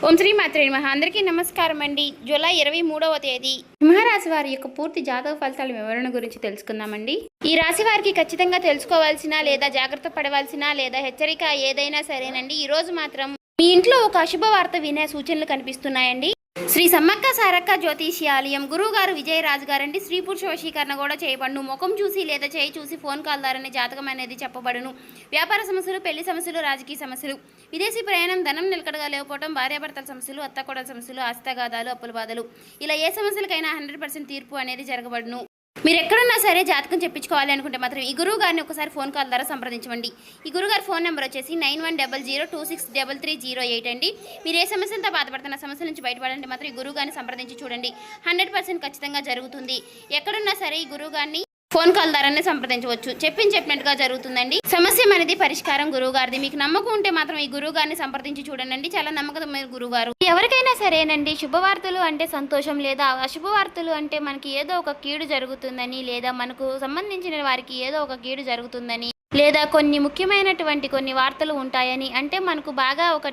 ఓం శ్రీ మాత్రే నమః. అందరికీ నమస్కారం అండి. జూలై 23వ తేదీ సింహరాశి వారి యొక్క పూర్తి జాతక ఫలితాల వివరణ గురించి తెలుసుకుందామండి. ఈ రాశి వారికి ఖచ్చితంగా తెలుసుకోవాల్సిన లేదా జాగ్రత్త పడవలసిన లేదా హెచ్చరిక ఏదైనా సరేనండి. ఈ రోజు మాత్రం మీ ఇంట్లో ఒక అశుభవార్త వినే సూచనలు కనిపిస్తున్నాయండి. శ్రీ సమ్మక్క సారక్క జ్యోతిష్యాలయం గురువుగారు విజయరాజు గారండి. స్త్రీ పురుష వశీకరణ కూడా చేయబడును. ముఖం చూసి లేదా చేయి చూసి ఫోన్ కాల్ ద్వారానే జాతకం అనేది చెప్పబడును. వ్యాపార సమస్యలు, పెళ్లి సమస్యలు, రాజకీయ సమస్యలు, విదేశీ ప్రయాణం, ధనం నిలకడగా లేకపోవడం, భార్యాభర్తల సమస్యలు, అత్తకోడల సమస్యలు, ఆస్తిగాదాలు, అప్పుల బాధలు, ఇలా ఏ సమస్యలకైనా 100% తీర్పు అనేది జరగబడును. మీరు ఎక్కడున్నా సరే జాతకం చెప్పించుకోవాలి అనుకుంటే మాత్రం ఈ గురువు గారిని ఒకసారి ఫోన్ కాల్ ద్వారా సంప్రదించండి. ఈ గురుగారి ఫోన్ నెంబర్ వచ్చేసి 9100263308 అండి. మీరు ఏ సమస్యలతో బాధపడుతున్న సమస్యల నుంచి బయటపడాలంటే మాత్రం ఈ గురువు గారిని సంప్రదించి చూడండి. 100% ఖచ్చితంగా జరుగుతుంది. ఎక్కడున్నా సరే ఈ గురువు గారిని ఫోన్ కాల్ ద్వారానే సంప్రదించవచ్చు. చెప్పినట్టుగా జరుగుతుందండి. సమస్య అనేది పరిష్కారం గురువు గారిది. మీకు నమ్మకం ఉంటే మాత్రం ఈ గురువు గారిని సంప్రదించి చూడండి. చాలా నమ్మకమైన గురువు గారు. ఎవరికైనా సరేనండి, శుభవార్తలు అంటే సంతోషం లేదా అశుభవార్తలు అంటే మనకి ఏదో ఒక కీడు జరుగుతుందని లేదా మనకు సంబంధించిన వారికి ఏదో ఒక కీడు జరుగుతుందని లేదా కొన్ని ముఖ్యమైనటువంటి కొన్ని వార్తలు ఉంటాయని అంటే మనకు బాగా ఒక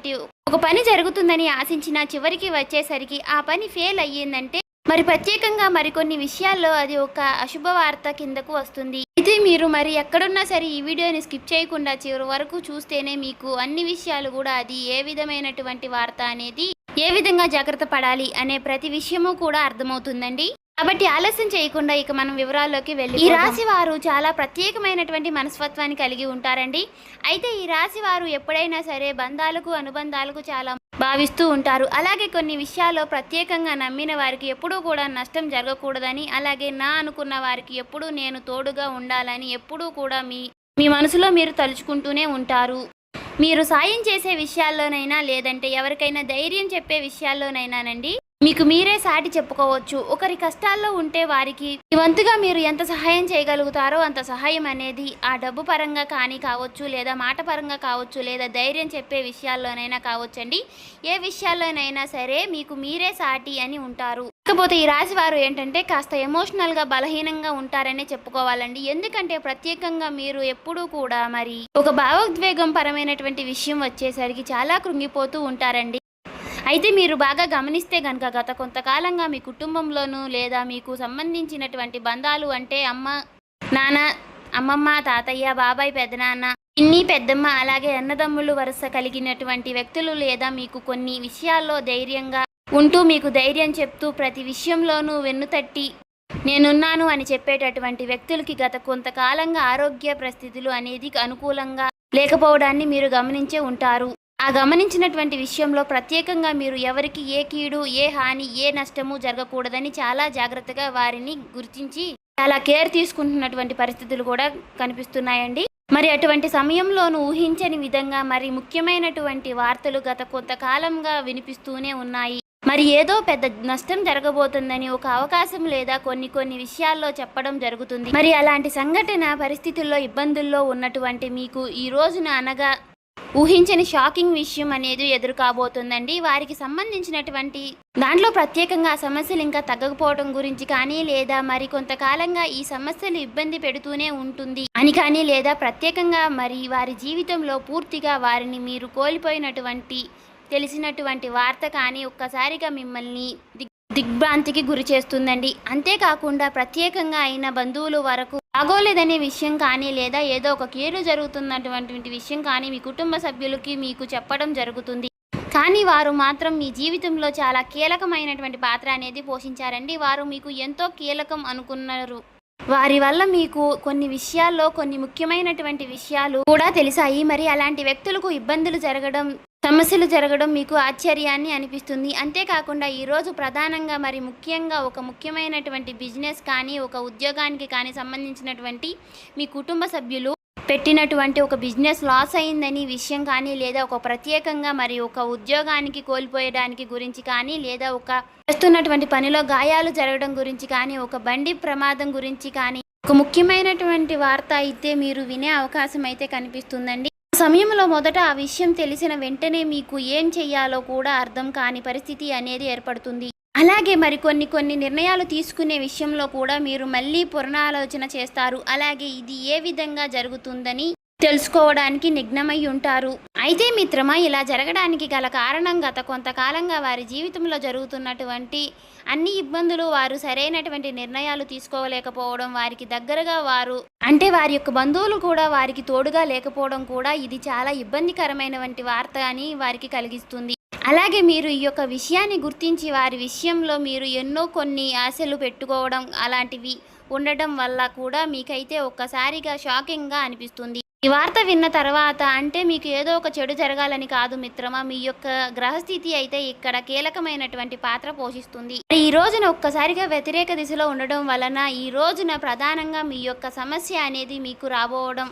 పని జరుగుతుందని ఆశించిన చివరికి వచ్చేసరికి ఆ పని ఫెయిల్ అయ్యిందంటే మరి ప్రత్యేకంగా మరికొన్ని విషయాల్లో అది ఒక అశుభవార్త కిందకు వస్తుంది. అయితే మీరు మరి ఎక్కడున్నా సరే ఈ వీడియోని స్కిప్ చేయకుండా చివరి వరకు చూస్తేనే మీకు అన్ని విషయాలు కూడా అది ఏ విధమైనటువంటి వార్త అనేది ఏ విధంగా జాగ్రత్త పడాలి అనే ప్రతి విషయము కూడా అర్థమవుతుందండి. కాబట్టి ఆలస్యం చేయకుండా ఇక మనం వివరాల్లోకి వెళ్ళి ఈ రాశి వారు చాలా ప్రత్యేకమైనటువంటి మనస్తత్వాన్ని కలిగి ఉంటారండి. అయితే ఈ రాశి వారు ఎప్పుడైనా సరే బంధాలకు అనుబంధాలకు చాలా భావిస్తూ ఉంటారు. అలాగే కొన్ని విషయాల్లో ప్రత్యేకంగా నమ్మిన వారికి ఎప్పుడూ కూడా నష్టం జరగకూడదని, అలాగే నా అనుకున్న వారికి ఎప్పుడూ నేను తోడుగా ఉండాలని ఎప్పుడూ కూడా మీ మనసులో మీరు తలుచుకుంటూనే ఉంటారు. మీరు సాయం చేసే విషయాల్లోనైనా లేదంటే ఎవరికైనా ధైర్యం చెప్పే విషయాల్లోనైనానండి మీకు మీరే సాటి చెప్పుకోవచ్చు. ఒకరి కష్టాల్లో ఉంటే వారికి వంతుగా మీరు ఎంత సహాయం చేయగలుగుతారో అంత సహాయం అనేది ఆ డబ్బు పరంగా కానీ కావచ్చు, లేదా మాట పరంగా కావచ్చు, లేదా ధైర్యం చెప్పే విషయాల్లోనైనా కావచ్చండి. ఏ విషయాల్లోనైనా సరే మీకు మీరే సాటి అని ఉంటారు. కాకపోతే ఈ రాశి వారు ఏంటంటే కాస్త ఎమోషనల్గా బలహీనంగా ఉంటారనే చెప్పుకోవాలండి. ఎందుకంటే ప్రత్యేకంగా మీరు ఎప్పుడూ కూడా మరి ఒక భావోద్వేగం పరమైనటువంటి విషయం వచ్చేసరికి చాలా కృంగిపోతూ ఉంటారండి. అయితే మీరు బాగా గమనిస్తే కనుక గత కొంతకాలంగా మీ కుటుంబంలోనూ లేదా మీకు సంబంధించినటువంటి బంధాలు అంటే అమ్మ, నాన్న, అమ్మమ్మ, తాతయ్య, బాబాయ్, పెదనాన్న, పిన్ని, పెద్దమ్మ, అలాగే అన్నదమ్ములు వరుస కలిగినటువంటి వ్యక్తులు లేదా మీకు కొన్ని విషయాల్లో ధైర్యంగా ఉంటూ మీకు ధైర్యం చెప్తూ ప్రతి విషయంలోనూ వెన్నుతట్టి నేనున్నాను అని చెప్పేటటువంటి వ్యక్తులకి గత కొంతకాలంగా ఆరోగ్య పరిస్థితులు అనేది అనుకూలంగా లేకపోవడాన్ని మీరు గమనించే ఉంటారు. ఆ గమనించినటువంటి విషయంలో ప్రత్యేకంగా మీరు ఎవరికి ఏ కీడు, ఏ హాని, ఏ నష్టము జరగకూడదని చాలా జాగ్రత్తగా వారిని గుర్తించి చాలా కేర్ తీసుకుంటున్నటువంటి పరిస్థితులు కూడా కనిపిస్తున్నాయండి. మరి అటువంటి సమయంలోనూ ఊహించని విధంగా మరి ముఖ్యమైనటువంటి వార్తలు గత కొంతకాలంగా వినిపిస్తూనే ఉన్నాయి. మరి ఏదో పెద్ద నష్టం జరగబోతుందని ఒక అవకాశం లేదా కొన్ని విషయాల్లో చెప్పడం జరుగుతుంది. మరి అలాంటి సంఘటన పరిస్థితుల్లో ఇబ్బందుల్లో ఉన్నటువంటి మీకు ఈ రోజున అనగా ఊహించని షాకింగ్ విషయం అనేది ఎదురు కాబోతుందండి. వారికి సంబంధించినటువంటి దాంట్లో ప్రత్యేకంగా సమస్యలు ఇంకా తగ్గకపోవడం గురించి కానీ లేదా మరి కొంతకాలంగా ఈ సమస్యలు ఇబ్బంది పెడుతూనే ఉంటుంది అని కానీ లేదా ప్రత్యేకంగా మరి వారి జీవితంలో పూర్తిగా వారిని మీరు కోల్పోయినటువంటి తెలిసినటువంటి వార్త కానీ ఒక్కసారిగా మిమ్మల్ని దిగ్భ్రాంతికి గురి చేస్తుందండి. అంతేకాకుండా ప్రత్యేకంగా అయిన బంధువులు వరకు బాగోలేదనే విషయం కానీ లేదా ఏదో ఒక కీడు జరుగుతున్నటువంటి విషయం కానీ మీ కుటుంబ సభ్యులకి మీకు చెప్పడం జరుగుతుంది. కానీ వారు మాత్రం మీ జీవితంలో చాలా కీలకమైనటువంటి పాత్ర అనేది పోషించారండి. వారు మీకు ఎంతో కీలకం అనుకున్నారు. వారి వల్ల మీకు కొన్ని విషయాల్లో కొన్ని ముఖ్యమైనటువంటి విషయాలు కూడా తెలిసాయి. మరి అలాంటి వ్యక్తులకు ఇబ్బందులు జరగడం, సమస్యలు జరగడం మీకు ఆశ్చర్యాన్ని అనిపిస్తుంది. అంతేకాకుండా ఈరోజు ప్రధానంగా మరి ముఖ్యంగా ఒక ముఖ్యమైనటువంటి బిజినెస్ కానీ ఒక ఉద్యోగానికి కానీ సంబంధించినటువంటి మీ కుటుంబ సభ్యులు పెట్టినటువంటి ఒక బిజినెస్ లాస్ అయిందని విషయం కానీ లేదా ఒక ప్రత్యేకంగా మరి ఒక ఉద్యోగానికి కోల్పోయడానికి గురించి కానీ లేదా ఒక చేస్తున్నటువంటి పనిలో గాయాలు జరగడం గురించి కానీ ఒక బండి ప్రమాదం గురించి కానీ ఒక ముఖ్యమైనటువంటి వార్త అయితే మీరు వినే అవకాశం అయితే కనిపిస్తుందండి. సమయంలో మొదట ఆ విషయం తెలిసిన వెంటనే మీకు ఏం చెయ్యాలో కూడా అర్థం కాని పరిస్థితి అనేది ఏర్పడుతుంది. అలాగే మరి కొన్ని నిర్ణయాలు తీసుకునే విషయంలో కూడా మీరు మళ్ళీ పునరాలోచన చేస్తారు. అలాగే ఇది ఏ విధంగా జరుగుతుందని తెలుసుకోవడానికి నిఘ్నమై ఉంటారు. అయితే మిత్రమా, ఇలా జరగడానికి గల కారణం గత కొంతకాలంగా వారి జీవితంలో జరుగుతున్నటువంటి అన్ని ఇబ్బందులు, వారు సరైనటువంటి నిర్ణయాలు తీసుకోలేకపోవడం, వారికి దగ్గరగా వారు అంటే వారి యొక్క బంధువులు కూడా వారికి తోడుగా లేకపోవడం కూడా ఇది చాలా ఇబ్బందికరమైనటువంటి వార్త అని వారికి కలిగిస్తుంది. అలాగే మీరు ఈ యొక్క విషయాన్ని గుర్తించి వారి విషయంలో మీరు ఎన్నో కొన్ని ఆశలు పెట్టుకోవడం అలాంటివి ఉండటం వల్ల కూడా మీకైతే ఒక్కసారిగా షాకింగ్గా అనిపిస్తుంది. ఈ వార్త విన్న తర్వాత అంటే మీకు ఏదో ఒక చెడు జరగాలని కాదు మిత్రమా, మీ యొక్క గ్రహస్థితి అయితే ఇక్కడ కీలకమైనటువంటి పాత్ర పోషిస్తుంది. ఈ రోజున ఒక్కసారిగా వ్యతిరేక దిశలో ఉండడం వలన ఈ రోజున ప్రధానంగా మీ యొక్క సమస్య అనేది మీకు రాబోవడం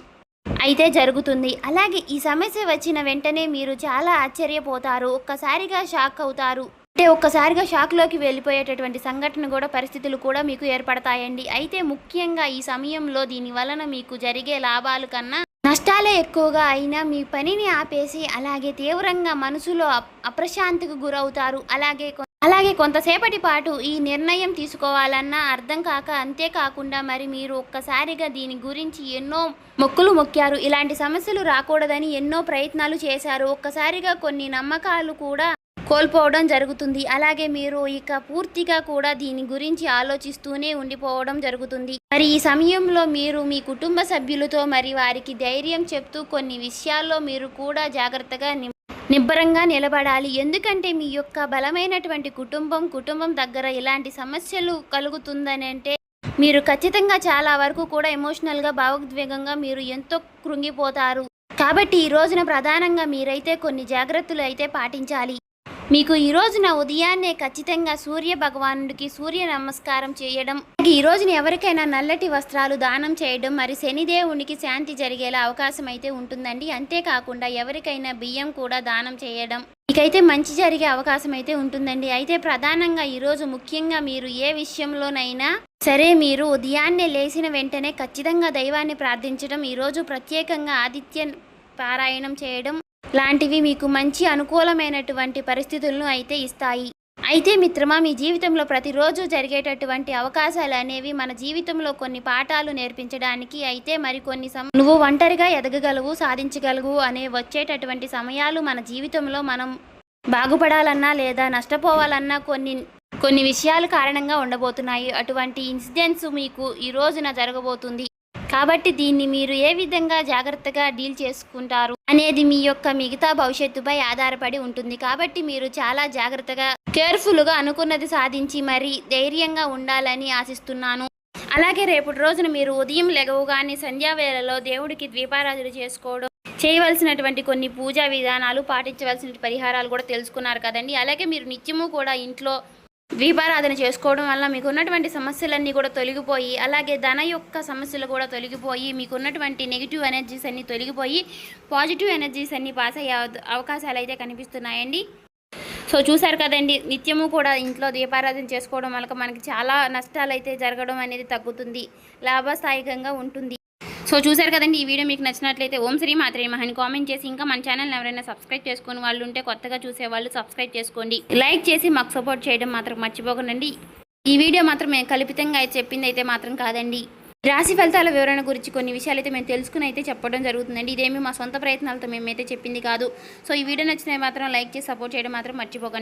అయితే జరుగుతుంది. అలాగే ఈ సమస్య వచ్చిన వెంటనే మీరు చాలా ఆశ్చర్యపోతారు, ఒక్కసారిగా షాక్ అవుతారు. అంటే ఒక్కసారిగా షాక్లోకి వెళ్ళిపోయేటటువంటి సంఘటన కూడా పరిస్థితులు కూడా మీకు ఏర్పడతాయండి. అయితే ముఖ్యంగా ఈ సమయంలో దీని వలన మీకు జరిగే లాభాల కన్నా నష్టాలే ఎక్కువగా అయినా మీ పనిని ఆపేసి అలాగే తీవ్రంగా మనసులో అప్రశాంతికి గురవుతారు. అలాగే కొంతసేపటి పాటు ఈ నిర్ణయం తీసుకోవాలన్నా అర్థం కాక, అంతేకాకుండా మరి మీరు ఒక్కసారిగా దీని గురించి ఎన్నో మొక్కులు మొక్కారు, ఇలాంటి సమస్యలు రాకూడదని ఎన్నో ప్రయత్నాలు చేశారు. ఒక్కసారిగా కొన్ని నమ్మకాలు కూడా కోల్పోవడం జరుగుతుంది. అలాగే మీరు ఇక పూర్తిగా కూడా దీని గురించి ఆలోచిస్తూనే ఉండిపోవడం జరుగుతుంది. మరి ఈ సమయంలో మీరు మీ కుటుంబ సభ్యులతో మరి వారికి ధైర్యం చెప్తూ కొన్ని విషయాల్లో మీరు కూడా జాగ్రత్తగా నిబ్బరంగా నిలబడాలి. ఎందుకంటే మీ యొక్క బలమైనటువంటి కుటుంబం దగ్గర ఇలాంటి సమస్యలు కలుగుతుందని అంటే మీరు ఖచ్చితంగా చాలా వరకు కూడా ఎమోషనల్గా భావోద్వేగంగా మీరు ఎంతో కృంగిపోతారు. కాబట్టి ఈ రోజున ప్రధానంగా మీరైతే కొన్ని జాగ్రత్తలు అయితే పాటించాలి. మీకు ఈ రోజున ఉదయాన్నే ఖచ్చితంగా సూర్య భగవానుడికి సూర్య నమస్కారం చేయడం, ఈ రోజున ఎవరికైనా నల్లటి వస్త్రాలు దానం చేయడం, మరి శనిదేవునికి శాంతి జరిగేలా అవకాశం అయితే ఉంటుందండి. అంతేకాకుండా ఎవరికైనా బియ్యం కూడా దానం చేయడం మీకైతే మంచి జరిగే అవకాశం అయితే ఉంటుందండి. అయితే ప్రధానంగా ఈరోజు ముఖ్యంగా మీరు ఏ విషయంలోనైనా సరే మీరు ఉదయాన్నే లేచిన వెంటనే ఖచ్చితంగా దైవాన్ని ప్రార్థించడం, ఈరోజు ప్రత్యేకంగా ఆదిత్య పారాయణం చేయడం లాంటివి మీకు మంచి అనుకూలమైనటువంటి పరిస్థితులను అయితే ఇస్తాయి. అయితే మిత్రమా, మీ జీవితంలో ప్రతిరోజు జరిగేటటువంటి అవకాశాలు అనేవి మన జీవితంలో కొన్ని పాఠాలు నేర్పించడానికి అయితే మరికొన్ని నువ్వు ఒంటరిగా ఎదగగలవు, సాధించగలవు అనే వచ్చేటటువంటి సమయాలు మన జీవితంలో మనం బాగుపడాలన్నా లేదా నష్టపోవాలన్నా కొన్ని విషయాల కారణంగా ఉండబోతున్నాయి. అటువంటి ఇన్సిడెంట్స్ మీకు ఈ రోజున జరగబోతుంది. కాబట్టి దీన్ని మీరు ఏ విధంగా జాగ్రత్తగా డీల్ చేసుకుంటారు అనేది మీ యొక్క మిగతా భవిష్యత్తుపై ఆధారపడి ఉంటుంది. కాబట్టి మీరు చాలా జాగ్రత్తగా కేర్ఫుల్గా అనుకున్నది సాధించి మరి ధైర్యంగా ఉండాలని ఆశిస్తున్నాను. అలాగే రేపటి రోజున మీరు ఉదయం లెగవగానే సంధ్యావేళలో దేవుడికి దీపారాధన చేసుకోవడం, చేయవలసినటువంటి కొన్ని పూజా విధానాలు, పాటించవలసిన పరిహారాలు కూడా తెలుసుకున్నారు కదండి. అలాగే మీరు నిత్యము కూడా ఇంట్లో దీపారాధన చేసుకోవడం వల్ల మీకు ఉన్నటువంటి సమస్యలన్నీ కూడా తొలగిపోయి, అలాగే ధన యొక్క సమస్యలు కూడా తొలగిపోయి, మీకు ఉన్నటువంటి నెగిటివ్ ఎనర్జీస్ అన్నీ తొలగిపోయి పాజిటివ్ ఎనర్జీస్ అన్నీ పాస్ అయ్యే అవకాశాలు అయితే కనిపిస్తున్నాయండి. సో చూసారు కదండి, నిత్యము కూడా ఇంట్లో దీపారాధన చేసుకోవడం వల్ల మనకి చాలా నష్టాలు అయితే జరగడం అనేది తగ్గుతుంది, లాభస్థాయికంగా ఉంటుంది. సో చూసారు కదండి, ఈ వీడియో మీకు నచ్చినట్లయితే ఓం శ్రీ మాత్రే నమః అని కామెంట్ చేసి, ఇంకా మన ఛానల్ని ఎవరైనా సబ్స్క్రైబ్ చేసుకుని వాళ్ళు ఉంటే కొత్తగా చూసేవాళ్ళు సబ్స్క్రైబ్ చేసుకోండి, లైక్ చేసి మాకు సపోర్ట్ చేయడం మాత్రం మర్చిపోకండి. ఈ వీడియో మాత్రం మేము కల్పితంగా అయితే చెప్పింది అయితే మాత్రం కాదండి. రాశి ఫలితాల వివరణ గురించి కొన్ని విషయాలు అయితే మేము తెలుసుకుని అయితే చెప్పడం జరుగుతుందండి. ఇదేమి మా సొంత ప్రయత్నాలతో మేమైతే చెప్పింది కాదు. సో ఈ వీడియో నచ్చినవి మాత్రం లైక్ చేసి సపోర్ట్ చేయడం మాత్రం మర్చిపోకండి.